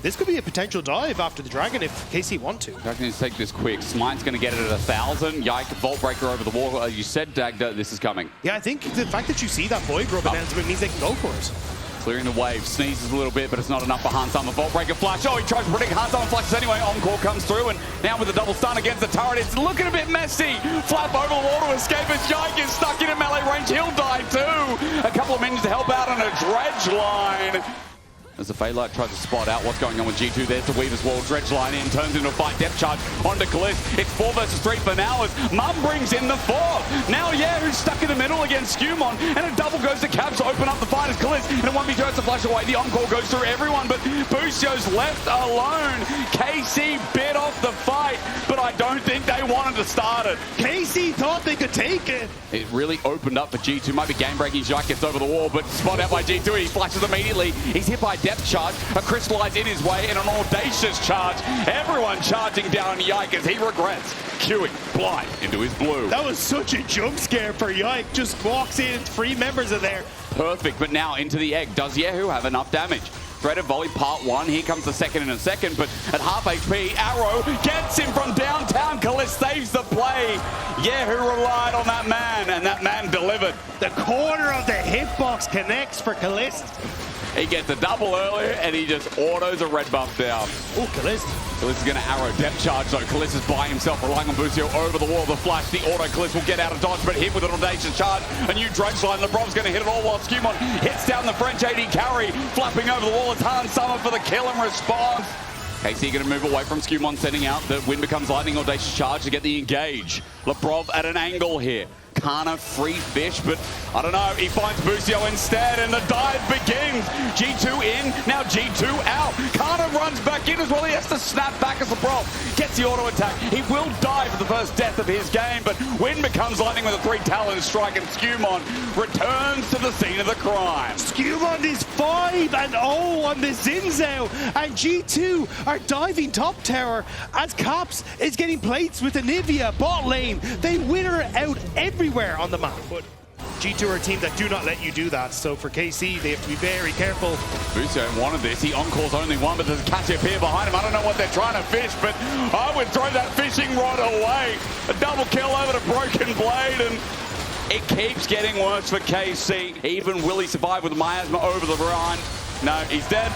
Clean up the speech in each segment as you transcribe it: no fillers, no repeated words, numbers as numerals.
this could be a potential dive after the Dragon if KC want to. Dragon needs to take this quick. Smite's going to get it at 1,000. Yike, Vault Breaker over the wall. As you said, Dagda, this is coming. Yeah, I think the fact that you see that Void Grub announcement means they can go for it. Clearing the wave, sneezes a little bit, but it's not enough for Hansama. Vault Breaker flash. Oh, he tries to predict Hansama flashes anyway. Encore comes through, and now with the double stun against the turret, it's looking a bit messy. Flap over the wall to escape as Yike is stuck in a melee range. He'll die too. A couple of minions to help out on a dredge line. As the Phalite tries to spot out what's going on with G2, there's the Weaver's Wall, dredge line in, turns into a fight, depth charge onto Caliste. It's 4 versus 3 for now as Mum brings in the 4. Now, yeah, who's stuck in the middle against SkewMond, and a double goes to Caps to open up the fight as Caliste, and a 1v turns to flash away. The Encore goes through everyone, but Busio's left alone. KC bit off the fight, but I don't think they wanted to start it. KC thought they could take it. It really opened up for G2. Might be game-breaking. Yike gets over the wall, but spot out by G2. He flashes immediately. He's hit by depth charge. A crystallize in his way and an audacious charge. Everyone charging down Yike as he regrets queuing blind into his blue. That was such a jump scare for Yike. Just walks in, 3 members are there. Perfect, but now into the egg. Does Kyeahoo have enough damage? Threaded volley part 1. Here comes the second in a second, but at half HP, Arrow gets him from downtown. Caliste saves the play. Kyeahoo relied on that man, and that man delivered. The corner of the hitbox connects for Caliste. He gets a double earlier, and he just autos a red buff down. Oh, Caliste. Caliste is going to arrow depth charge, though. Caliste is by himself, relying on Busio over the wall. The flash, the auto. Caliste will get out of dodge, but hit with an audacious charge. A new dredge line. Labrov's going to hit it all while SkewMond hits down the French AD carry. Flapping over the wall, it's Hansama for the kill and response. KC going to move away from SkewMond, sending out the Wind Becomes Lightning audacious charge to get the engage. Labrov at an angle here. Canna free fish, but I don't know. He finds Busio instead, and the dive begins. G2 in, now G2 out. Canna runs back in as well. He has to snap back as Labrov gets the auto attack. He will die for the first death of his game, but Wind Becomes Lightning with a 3-talon strike, and SkewMond returns to the scene of the crime. SkewMond is 5-0 on the Zinzao, and G2 are diving top tower as Caps is getting plates with Anivia bot lane. They winner out everywhere on the map, but G2 are a team that do not let you do that, so for KC, they have to be very careful. Busio wanted this. He encores only one, but there's a catch up here behind him. I don't know what they're trying to fish, but I would throw that fishing rod away. A double kill over to BrokenBlade, and it keeps getting worse for KC. Even will he survive with Miasma over the line? No, he's dead.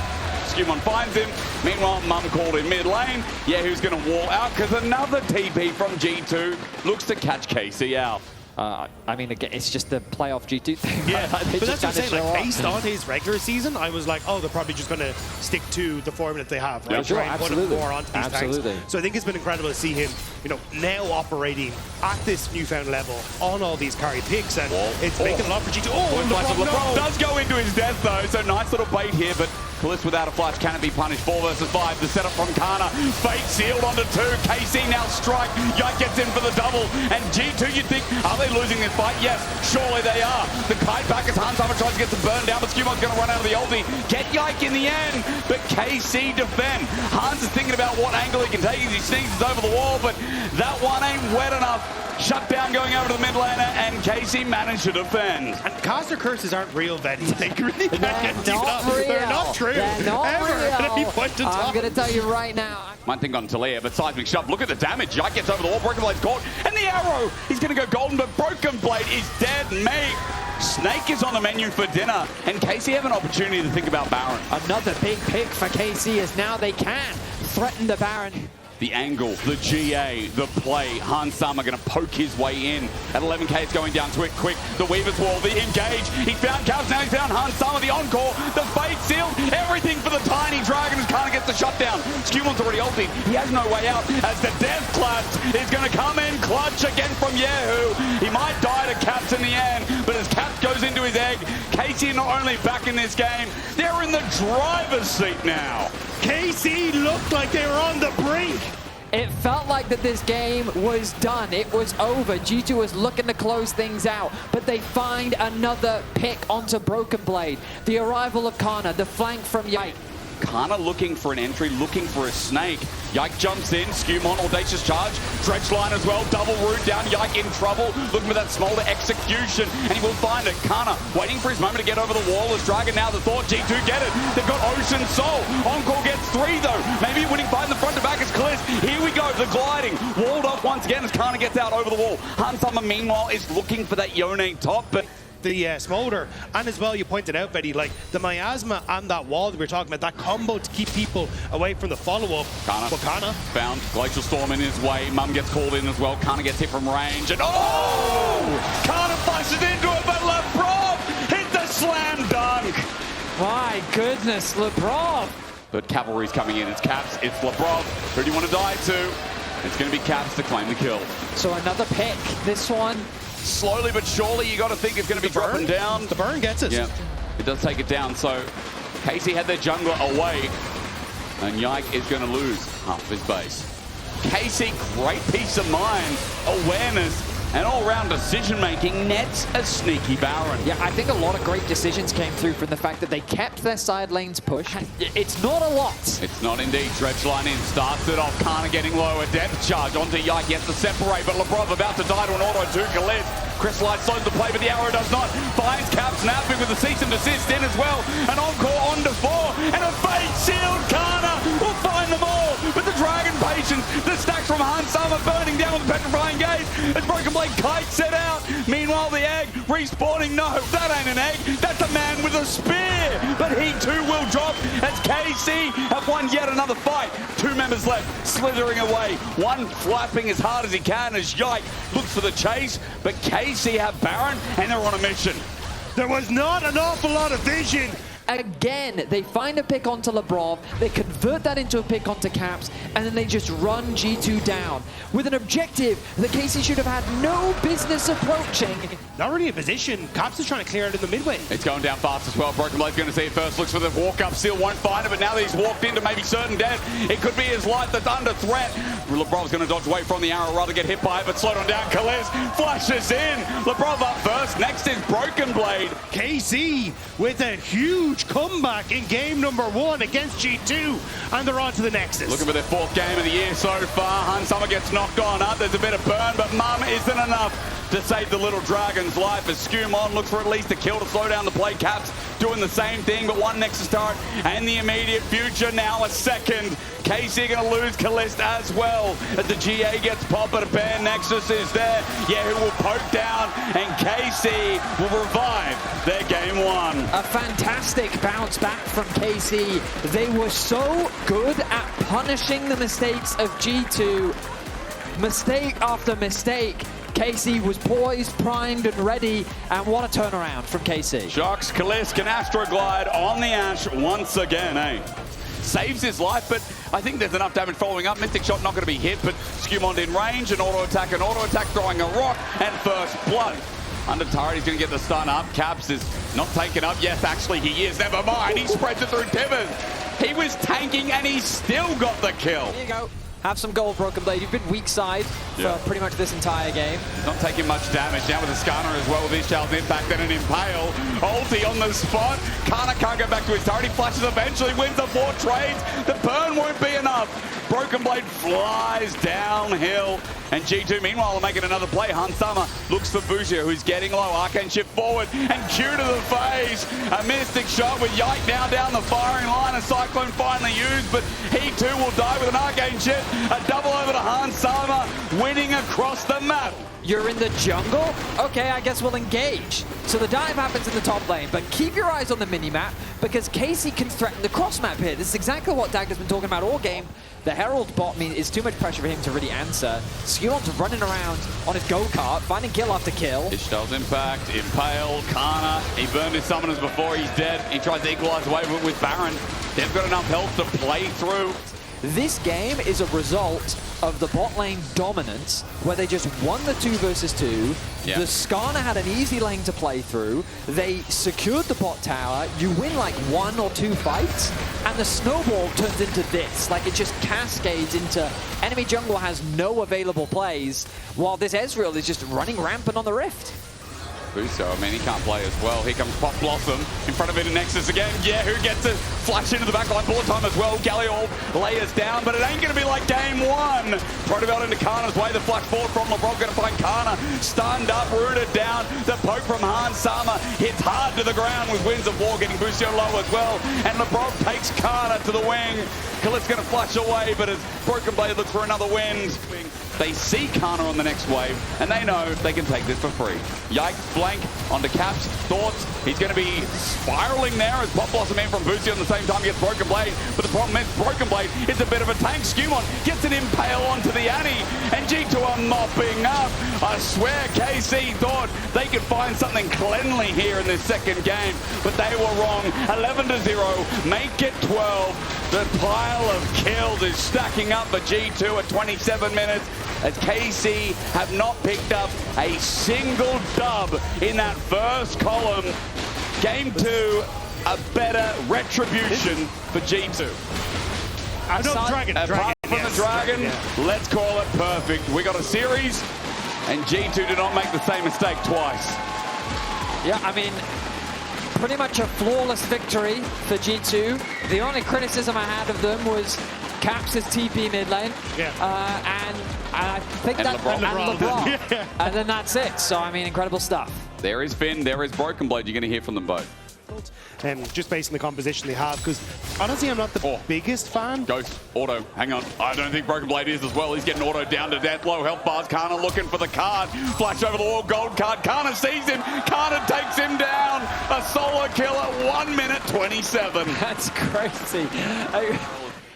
SkewMond finds him. Meanwhile, Mum called in mid lane. Yeah, who's going to wall out because another TP from G2 looks to catch KC out. I mean, again, it's just the playoff G2 thing. Yeah, but that's what I'm saying. Like, based up. on his regular season, I was like, oh, they're probably just going to stick to the formula that they have. Right? Yeah, sure, try and put absolutely. more onto these Absolutely. tanks. So I think it's been incredible to see him, you know, now operating at this newfound level on all these carry picks, and it's making a lot for G2. Oh, and Labrov does go into his death though, so nice little bait here, but Caliste without a flash, can it be punished? 4 versus 5, the setup from Canna. Fate sealed onto 2, KC now strike. Yike gets in for the double, and G2, you'd think, are they losing this fight? Yes, surely they are. The kite back as Hansama tries to get some burn down, but SkewMond's going to run out of the ulti. Get Yike in the end, but KC defend. Hans is thinking about what angle he can take as he sneezes over the wall, but that one ain't wet enough. Shut down going over to the mid laner, and KC managed to defend. And caster curses aren't real, Venny. They really can't get They're not up. real. They're not true. They're not ever. real. At any point in time. I'm going to tell you right now. Might think on Talia, but seismic shove. Look at the damage. Yike gets over the wall. BrokenBlade's caught, and the arrow. He's going to go golden, but BrokenBlade is dead meat. Snake is on the menu for dinner, and KC have an opportunity to think about Baron. Another big pick for KC is now they can threaten the Baron. The angle, the GA, the play. Hansama going to poke his way in. At 11k, it's going down to it quick. The Weaver's Wall, the engage. He found Caps, now he found Hansama, the encore. The fate sealed, everything for the tiny dragon as Canna gets the shutdown. SkewMond's already ulted. He has no way out as the death clutch is going to come in clutch again from Kyeahoo. He might die to Caps in the end, but as Caps goes into his egg, KC not only back in this game, they're in the driver's seat now. KC looked like they were on the brink. It felt like that this game was done. It was over. G2 was looking to close things out, but they find another pick onto BrokenBlade. The arrival of Canna, the flank from Yike. Canna looking for an entry, looking for a snake. Yike jumps in, SkewMond, audacious charge, dredge line as well, double root down, Yike in trouble, looking for that smolder execution, and he will find it. Canna waiting for his moment to get over the wall as Dragon now the thought, G2 get it, they've got Ocean Soul, Encore gets 3 though, maybe winning fight in the front to back is Caliste, here we go, the gliding, walled off once again as Canna gets out over the wall. Hansama meanwhile is looking for that Yone top, but the smolder, and as well you pointed out, Betty, like the miasma and that wall that we were talking about, that combo to keep people away from the follow-up. Canna found Glacial Storm in his way. Mum gets called in as well. Canna gets hit from range, and oh! Canna flashes into it, but Labrov hit the slam dunk. My goodness, Labrov. But Cavalry's coming in. It's Caps, it's Labrov. Who do you want to die to? It's going to be Caps to claim the kill. So another pick. This one. Slowly but surely, you got to think it's going to be dropping down. The burn gets it. Yeah, it does take it down. So Casey had their jungler away, and Yike is going to lose half his base. Casey, great peace of mind, awareness, and all-round decision-making nets a sneaky Baron. Yeah, I think a lot of great decisions came through from the fact that they kept their side lanes pushed. It's not a lot. It's not indeed. Dredge line in, starts it off. Canna getting low, a depth charge onto Yike. He has to separate, but Labrov about to die to an auto to Caliste. Crystallite slows the play, but the arrow does not. Finds Cap snapping with the cease and desist in as well. An encore onto 4, and a fade shield. Canna will find them all, but the Dragon patience. The stacks from Hansama burning down with the petrifying gaze as BrokenBlade kites set out. Meanwhile, the egg respawning. No, that ain't an egg. That's a man with a spear. But he too will drop as KC have won yet another fight. 2 members left, slithering away. One flapping as hard as he can as Yike looks for the chase, but KC have Baron and they're on a mission. There was not an awful lot of vision. Again, they find a pick onto Labrov, they convert that into a pick onto Caps, and then they just run G2 down with an objective that Casey should have had no business approaching. Not really a position. Caps is trying to clear it in the midway. It's going down fast as well. BrokenBlade's going to see it first, looks for the walk up, still won't find it, but now that he's walked into maybe certain death, it could be his life that's under threat. Labrov's going to dodge away from the arrow, rather get hit by it, but slowed on down. Caliste flashes in. Labrov up first, next is BrokenBlade. KC with a huge comeback in game number 1 against G2, and they're on to the Nexus. Looking for their 4th game of the year so far. Hansama gets knocked on up. There's a bit of burn, but Mum isn't enough to save the little Dragon's life as SkewMond looks for at least a kill to slow down the play. Caps doing the same thing, but 1 Nexus turret and the immediate future now a second. KC going to lose Caliste as well as the GA gets popped, but a bare Nexus is there. Kyeahoo will poke down, and KC will revive their game 1. A fantastic bounce back from KC. They were so good at punishing the mistakes of G2. Mistake after mistake. KC was poised, primed, and ready, and what a turnaround from KC. Shocks, Caliste can Astroglide on the Ash once again, eh? Saves his life, but I think there's enough damage following up. Mystic Shot not going to be hit, but SkewMond in range, an auto attack, throwing a rock, and first blood. Under turret, he's going to get the stun up. Caps is not taken up. Yes, actually he is. Never mind. He spreads it through Tibbers. He was tanking, and he still got the kill. Here you go. Have some gold, BrokenBlade. You've been weak side for pretty much this entire game. Not taking much damage. Now with a Scanner as well with his Child's Impact and an Impale. Ulti on the spot. Canna can't go back to his turret. He flashes eventually, wins the 4 trades. The burn won't be enough. BrokenBlade flies downhill. And G2, meanwhile, are making another play. Hansama looks for Busio, who's getting low. Arcane shift forward, and Q to the face. A Mystic Shot with Yike now down the firing line. A Cyclone finally used, but he too will die with an Arcane shift. A double over to Hansama, winning across the map. You're in the jungle? Okay, I guess we'll engage. So the dive happens in the top lane, but keep your eyes on the mini-map because Casey can threaten the cross-map here. This is exactly what Dagger's been talking about all game. The Herald bot is too much pressure for him to really answer. SkewMond's running around on his go-kart, finding kill after kill. Ishtal's Impact, Impale, Canna. He burned his summoners before he's dead. He tries to equalize away with Baron. They've got enough health to play through. This game is a result of the bot lane dominance, where they just won the 2 versus 2. Yeah. The Skarner had an easy lane to play through. They secured the bot tower. You win like 1 or 2 fights, and the snowball turns into this. Like, it just cascades into enemy jungle has no available plays, while this Ezreal is just running rampant on the Rift. Busio, I mean, he can't play as well. Here comes Pop Blossom in front of it in Nexus again. Yeah, who gets it? Flash into the backline, bullet time as well. Galliol layers down, but it ain't going to be like game one. Protobelt into Canna's way. The flash forward from Labrov, going to find Canna. Stunned up, rooted down. The poke from Hans Sama hits hard to the ground with Winds of War, getting Busio low as well. And Labrov takes Canna to the wing. Caliste going to flash away, but as BrokenBlade looks for another wind, they see Canna on the next wave, and they know they can take this for free. Yike, flank, onto Caps, thoughts. He's going to be spiraling there as Pop Blossom in from Busio at the same time against BrokenBlade. But the problem is BrokenBlade is a bit of a tank. SkewMond gets an impale onto the Annie, and G2 are mopping up. I swear KC thought they could find something cleanly here in this second game, but they were wrong. 11-0, make it 12. The pile of kills is stacking up for G2 at 27 minutes as KC have not picked up a single dub in that first column. Game 2, a better retribution for G2. Apart from the Dragon, let's call it perfect. We got a series, and G2 did not make the same mistake twice. Yeah, I mean, pretty much a flawless victory for G2. The only criticism I had of them was Caps' TP mid lane. Yeah. And I think that LeBron. Yeah. And then that's it. So, I mean, incredible stuff. There is Finn, there is BrokenBlade. You're going to hear from them both. Just based on the composition they have, because honestly, I'm not the biggest fan. Ghost, auto, hang on. I don't think BrokenBlade is as well. He's getting auto down to death, low health bars. Canna looking for the card. Flash over the wall, gold card. Canna sees him. Canna takes him down. A solo kill at 1 minute 27. That's crazy.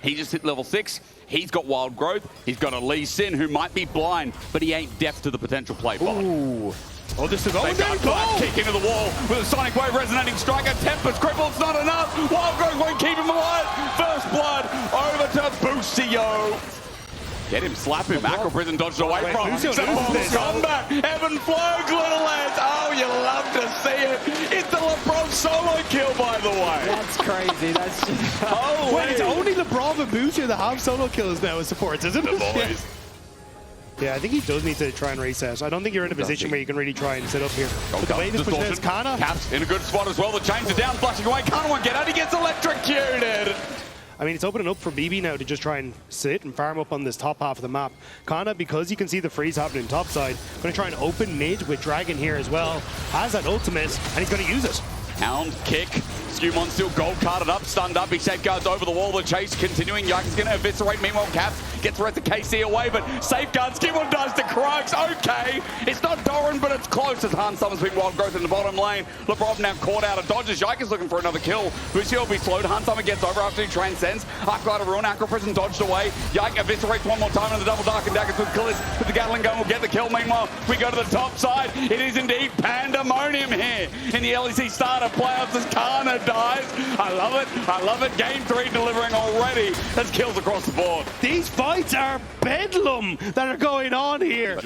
He just hit level 6. He's got wild growth. He's got a Lee Sin who might be blind, but he ain't deaf to the potential play bot. Ooh. Oh, this is kick into the wall with a Sonic Wave resonating strike. A Tempest cripple, it's not enough. Wild growth won't keep him alive. First blood over to Busio. Get him, slap him. Acro Prison dodged away from him. Combat. Evan Flogs, little lads. Oh, you love to see it. It's the Labrov solo kill, by the way. That's crazy. That's just... Wait, it's only Labrov and Busio that have solo kills now as supports, isn't it? The boys. Yeah, I think he does need to try and reset. I don't think you're in a position where you can really try and sit up here. But the way this push is Canna. Caps in a good spot as well. The chains are down, flashing away. Canna won't get out. He gets electrocuted. I mean, it's opening up for BB now to just try and sit and farm up on this top half of the map. Canna, because you can see the freeze happening topside, going to try and open mid with Dragon here as well. Has that ultimate, and he's going to use it. Hound kick. SkewMond still gold carded up, stunned up. He safeguards over the wall. The chase continuing. Yike is going to eviscerate. Meanwhile, Caps gets the rest of KC away, but safeguard. SkewMond dies to Crux. Okay. It's not Doran, but it's close as Hans Summer's been wild growth in the bottom lane. Labrov now caught out of dodges. Yike is looking for another kill. Busio will be slowed. Hans Summer gets over after he transcends. Arclight ruin. Acro Prison dodged away. Yike eviscerates one more time in the double dark and daggers with Caliste. With the Gatling gun will get the kill. Meanwhile, we go to the top side. It is indeed pandemonium here in the LEC starter playoffs as Canna dies. I love it. I love it. Game 3 delivering already. That's kills across the board. These fights are bedlam that are going on here.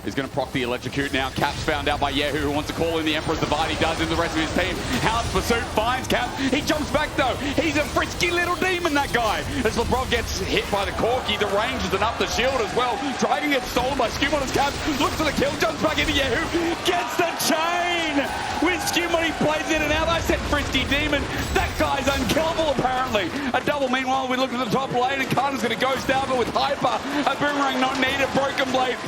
He's going to proc the electrocute now. Caps found out by Kyeahoo, who wants to call in the Emperor's Divide. He does in the rest of his team. Hound's pursuit finds Cap. He jumps back though. He's a frisky little demon, that guy. As Labrov gets hit by the Corky, the range is enough to shield as well. Dragon gets stolen by SkewMond as Cap. Looks for the kill, jumps back into Kyeahoo. Gets the chain. With SkewMond, he plays in and out. I said frisky demon. That guy's unkillable apparently. A double meanwhile, we look at the top lane and Canna's going to ghost out, but with Hyper, a boomerang not needed. BrokenBlade.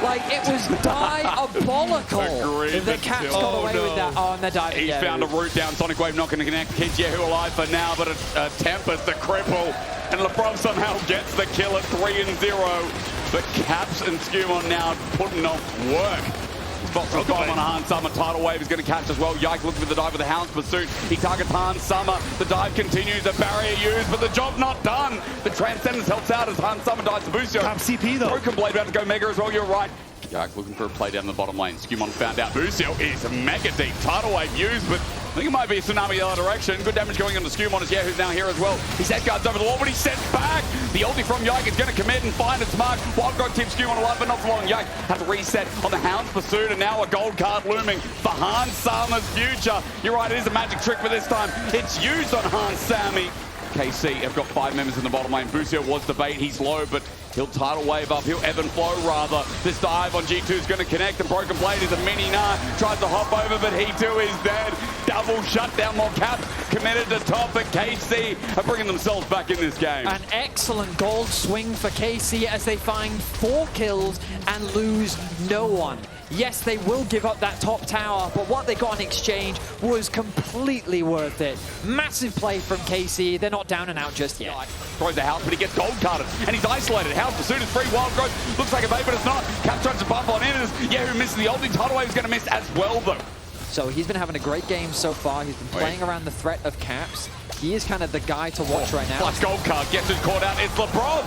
Like, it was diabolical. The Caps got away with that on the diving. He's found a route down. Sonic Wave not going to connect. Kyeahoo alive for now, but a Tempest, the cripple. And Labrov somehow gets the kill at 3-0. But Caps and SkewMond now putting off work. Spots the bomb on a Hans Summer. Tidal Wave is going to catch as well. Yike looking for the dive with the Hound's pursuit. He targets Hans Summer. The dive continues. The barrier used, but the job not done. The Transcendence helps out as Hans Summer dives to Busio. Cap CP though. BrokenBlade about to go mega as well. You're right. Yike looking for a play down the bottom lane. SkewMond found out Busio is mega deep. Tidal Wave used, but I think it might be a tsunami the other direction. Good damage going on to SkewMond as Kyeahoo's now here as well. He set guards over the wall, but he's sent back. The ulti from Yike is going to commit and find its mark. Wild growth keeps SkewMond alive, but not for long. Yike has to reset on the Hound's pursuit, and now a gold card looming for Hans Sama's future. You're right, it is a magic trick, but this time it's used on Hans Sami. KC have got 5 members in the bottom lane. Busio was the bait. He's low, but He'll tidal wave up, he'll ebb and flow rather. This dive on G2 is going to connect, and BrokenBlade is a mini nah. Tries to hop over, but he too is dead. Double shutdown, more caps committed to top, but KC are bringing themselves back in this game. An excellent gold swing for KC as they find 4 kills and lose no one. Yes, they will give up that top tower, but what they got in exchange was completely worth it. Massive play from KC. They're not down and out just yet. Throws the house, but he gets gold carded, and he's isolated. House pursuit is free. Wild growth looks like a bait, but it's not. Cap tries to bump on in. Yike misses the ulti. Tidal wave is going to miss as well, though. So he's been having a great game so far. He's been playing around the threat of caps. He is kind of the guy to watch right now. Flash gold card, gets it caught out. It's Labrov.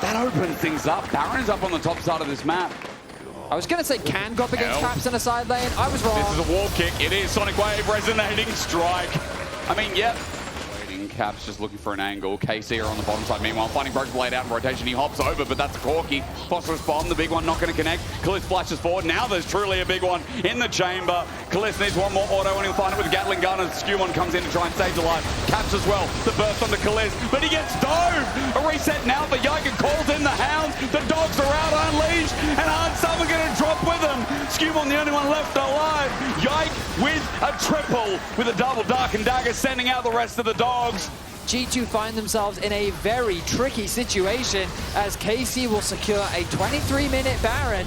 That opens things up. Baron's up on the top side of this map. I was going to say Can go up against Caps in a side lane. I was wrong. This is a wall kick. It is Sonic Wave, resonating strike. I mean, yep. Waiting, Caps just looking for an angle. KC are on the bottom side. Meanwhile, finding BrokenBlade out in rotation. He hops over, but that's a Corky. Phosphorus bomb, the big one, not going to connect. Caliste flashes forward. Now there's truly a big one in the chamber. Caliste needs one more auto, and he'll find it with a Gatling gun as SkewMond comes in to try and save the life. Caps as well. The burst onto Caliste, but he gets dove. A reset now for Yike, calls in the hounds. The dogs are out unleashed, and Handsama going to drop with him. SkewMond the only one left alive. Yike with a triple, with a double Dark and Dagger sending out the rest of the dogs. G2 find themselves in a very tricky situation as KC will secure a 23-minute Baron.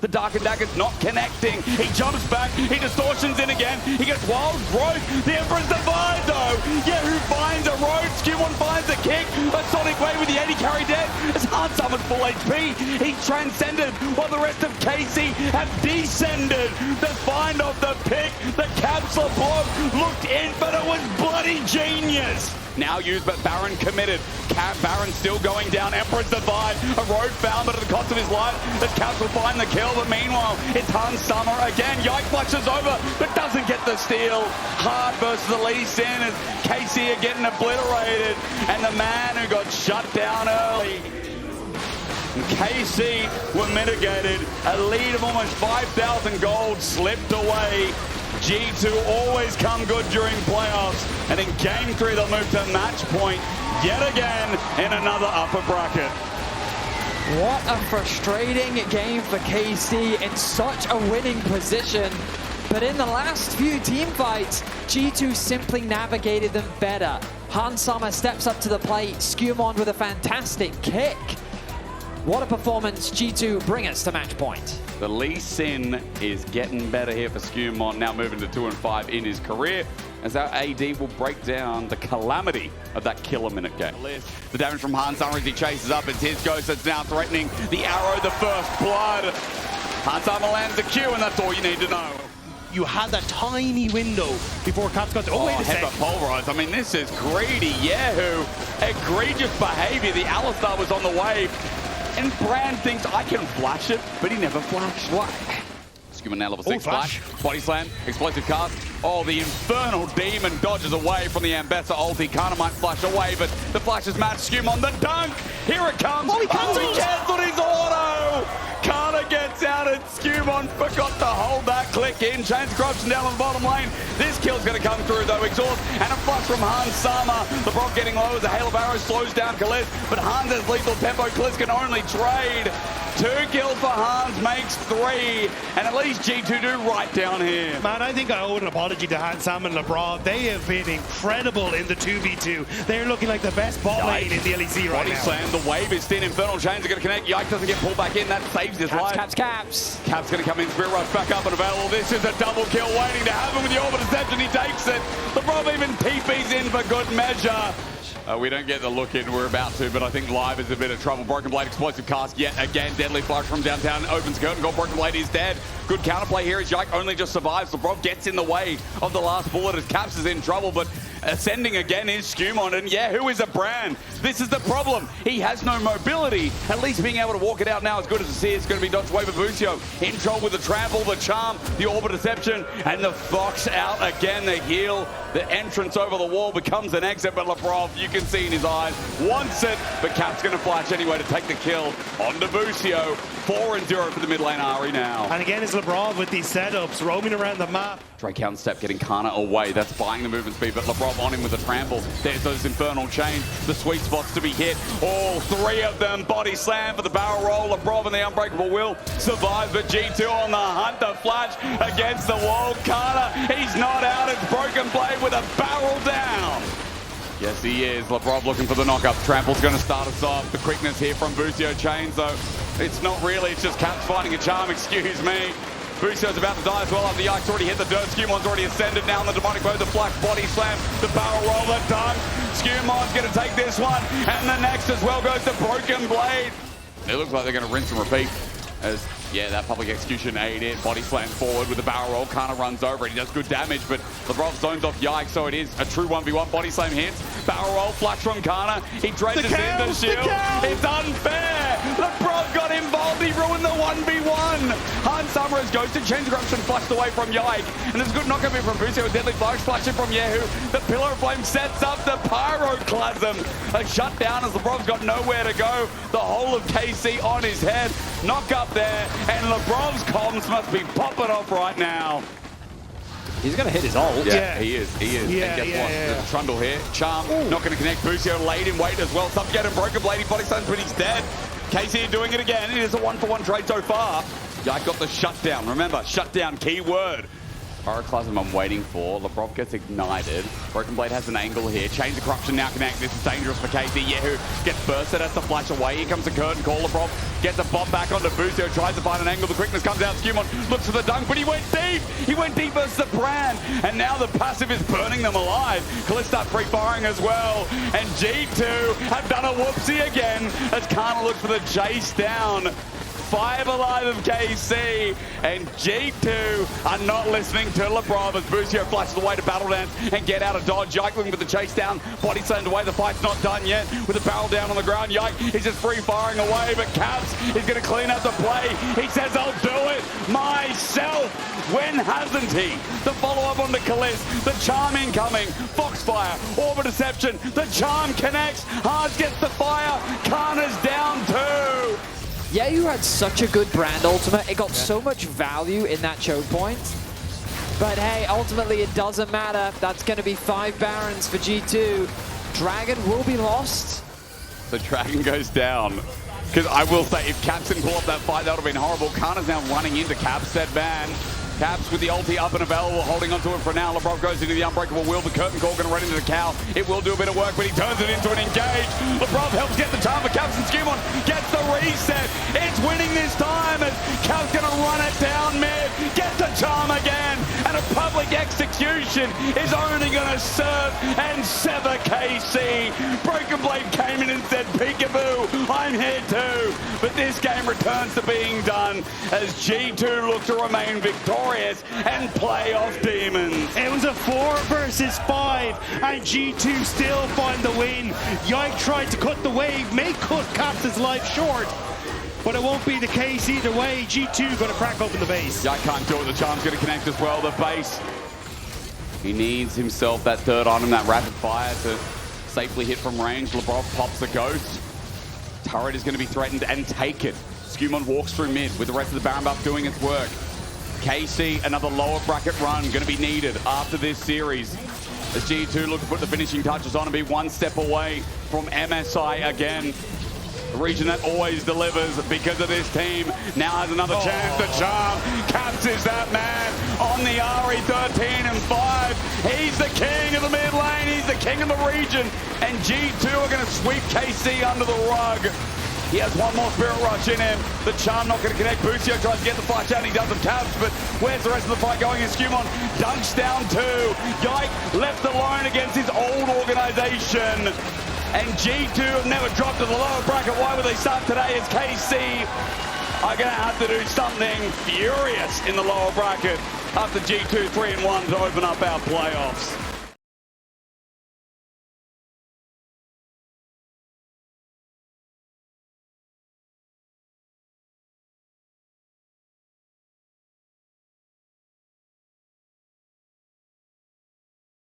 The Dark and Dagger's not connecting. He jumps back, he distortions in again, he gets wild growth. The Emperor's Divide though. Kyeahoo finds a road, SkewMond finds a kick, a Sonic Wave with the 80 carry dead. As Handsama full HP, he transcended while the rest of KC have descended. The find of the pick, the capsule block looked in, but it was bloody genius. Now used, but Baron committed. Baron still going down. Emperor's Divide. A road found, but at the cost of his life, the Caps will find the kill. But meanwhile, it's Handsama again. Yike flushes over, but doesn't get the steal. Hard versus the Lee Sin as KC are getting obliterated. And the man who got shut down early. And KC were mitigated. A lead of almost 5,000 gold slipped away. G2 always come good during playoffs, and in Game 3 they'll move to match point yet again in another upper bracket. What a frustrating game for KC in such a winning position. But in the last few team fights, G2 simply navigated them better. Handsama steps up to the plate, SkewMond with a fantastic kick. What a performance. G2 bring us to match point. The Lee Sin is getting better here for SkewMond, now moving to 2-5 in his career, as our AD will break down the calamity of that killer-minute game. The damage from Handsama as he chases up, it's his ghost that's now threatening the arrow, the first blood. Handsama lands the Q, and that's all you need to know. You had that tiny window before Caps got to... Oh, wait a sec. Pulverized. I mean, this is greedy. Kyeahoo. Egregious behavior. The Alistar was on the wave. And Brand thinks I can flash it, but he never flashed. What? SkewMond now level 6 flash. Body slam, explosive cast. Oh, the infernal demon dodges away from the Ambessa ulti. Canna might flash away, but the flash is matched. SkewMond, the dunk! Here it comes! Oh, he cancelled his auto! Canna gets out and SkewMond forgot to hold that click in. Chains corruption down on the bottom lane. This kill's going to come through though. Exhaust and a flush from Handsama. Labrov getting low as a hail of arrows slows down Caliste, but Hans has lethal tempo. Caliste can only trade. 2 kills for Hans makes 3, and at least G2 do right down here. Man, I think I owe an apology to Handsama and Labrov. They have been incredible in the 2v2. They're looking like the best bot lane in the LEC right now. Body slam, the wave is thin, Infernal Chains are going to connect. Yike doesn't get pulled back in, that saves his life. Caps. Cap's going to come in, Spirit Rush back up and available. This is a double kill waiting to happen with the Orbit Deception. He takes it. Labrov even TP's in for good measure. We don't get the look in, we're about to, but I think live is a bit of trouble. BrokenBlade explosive cast yet again. Deadly flush from downtown, opens curtain goal. BrokenBlade is dead. Good counterplay here as Yike only just survives. Labrov gets in the way of the last bullet as Caps is in trouble, but ascending again is SkewMond, and who is a Brand? This is the problem. He has no mobility. At least being able to walk it out now as good as it is. It's going to be dodged away by Busio. In trouble with the trample, the charm, the Orbit Deception, and the Fox out again. The heal, the entrance over the wall becomes an exit, but Labrov, you can see in his eyes, wants it, but Cap's going to flash anyway to take the kill onto Busio. 4-0 for the mid lane Ari now. And again, it's Labrov with these setups, roaming around the map. Drake counter step getting Canna away. That's buying the movement speed, but Labrov on him with a trample. There's those infernal chains, the sweet spots to be hit. All three of them body slam for the barrel roll. Labrov and the unbreakable will survive, but G2 on the hunt. The flash against the wall. Canna, he's not out. It's BrokenBlade with a barrel down. Yes, he is. Labrov looking for the knockup. Trample's going to start us off. The quickness here from Busio chains, though. It's not really. It's just Caps finding a charm. Excuse me. Busio's about to die as well after Yike's already hit the dirt. SkewMond's already ascended now on the demonic mode. The flash body slam, the barrel roller done. SkewMond's going to take this one, and the next as well goes to BrokenBlade. It looks like they're going to rinse and repeat as, yeah, that public execution ate it. Body slams forward with the barrel roll. Canna runs over it. He does good damage, but Labrov zones off Yike, so it is a true 1v1. Body slam hits. Barrel roll, flash from Canna. He dredges in the shield. It's unfair. Labrov got involved. He ruined the 1v1. Han Summers goes to change corruption, flushed away from Yike. And there's a good knockup here from Busio. Deadly flash flashing from Kyeahoo. The Pillar of Flame sets up the Pyroclasm. A shutdown as Labrov's got nowhere to go. The whole of KC on his head. Knock up there. And Labrov's comms must be popping off right now. He's going to hit his ult. Yeah, he is. He is. Yeah, and guess yeah, what? yeah. There's a trundle here. Charm not going to connect. Busio laid in wait as well. Some get him. BrokenBlade. He body slams, but he's dead. KC doing it again. It is a 1-for-1 trade so far. Yike got the shutdown. Remember, shutdown, key word. Pyroclasm I'm waiting for. Labrov gets ignited. BrokenBlade has an angle here. Chains of Corruption now connect. This is dangerous for KC. Kyeahoo gets bursted, has to flash away. Here comes the curtain call. Labrov gets a bomb back onto Busio. Tries to find an angle. The quickness comes out. SkewMond looks for the dunk, but he went deep. He went deep versus the brand. And now the passive is burning them alive. Caliste start free firing as well. And G2 have done a whoopsie again as Canna looks for the chase down. 5 alive of KC, and G2 are not listening to Labrov as Busio flashes away to battle dance and get out of dodge. Yike looking for the chase down, body slammed away. The fight's not done yet with the barrel down on the ground. Yike is just free firing away, but Caps is going to clean up the play. He says, I'll do it myself. When hasn't he? The follow-up on the Caliste, the charm incoming, Foxfire, Orbit Deception, the charm connects, Hard gets the fire, Canna's down too. Yeah, you had such a good brand ultimate. It got so much value in that choke point. But hey, ultimately it doesn't matter. That's going to be 5 Barons for G2. Dragon will be lost. The Dragon goes down. Because I will say, if Caps didn't pull up that fight, that would have been horrible. Canna's now running into Caps, said ban. Caps with the ulti up and available, holding onto it for now. Labrov goes into the unbreakable will. The curtain call going to run into the cow. It will do a bit of work, but he turns it into an engage. Labrov helps get the charm for Caps, and SkewMond gets the reset. It's winning this time as Caps going to run it down mid. Get the charm again, and a public execution is only going to serve and sever KC. BrokenBlade came in and said, peekaboo, I'm here too. But this game returns to being done as G2 look to remain victorious and playoff demons. It was a 4 versus 5, and G2 still find the win. Yike tried to cut the wave, may cut Caps' life short, but it won't be the case either way. G2 going to crack open the base. Yike can't do it. The charm's going to connect as well. The base. He needs himself that third item, that rapid fire to safely hit from range. Labrov pops the ghost. Turret is going to be threatened and taken. SkewMond walks through mid with the rest of the Baron buff doing its work. KC, another lower bracket run going to be needed after this series as G2 look to put the finishing touches on and be 1 step away from MSI again. The region that always delivers because of this team now has another chance to charm. Caps is that man on the RE 13 and 5. He's the king of the mid lane. He's the king of the region. And G2 are going to sweep KC under the rug. He has one more Spirit Rush in him. The charm not going to connect. Busio tries to get the flash out. He doesn't Caps, but where's the rest of the fight going? And SkewMond dunks down 2. Yike left alone against his old organization. And G2 have never dropped to the lower bracket. Why would they start today as KC are going to have to do something furious in the lower bracket after G2 3-1 to open up our playoffs.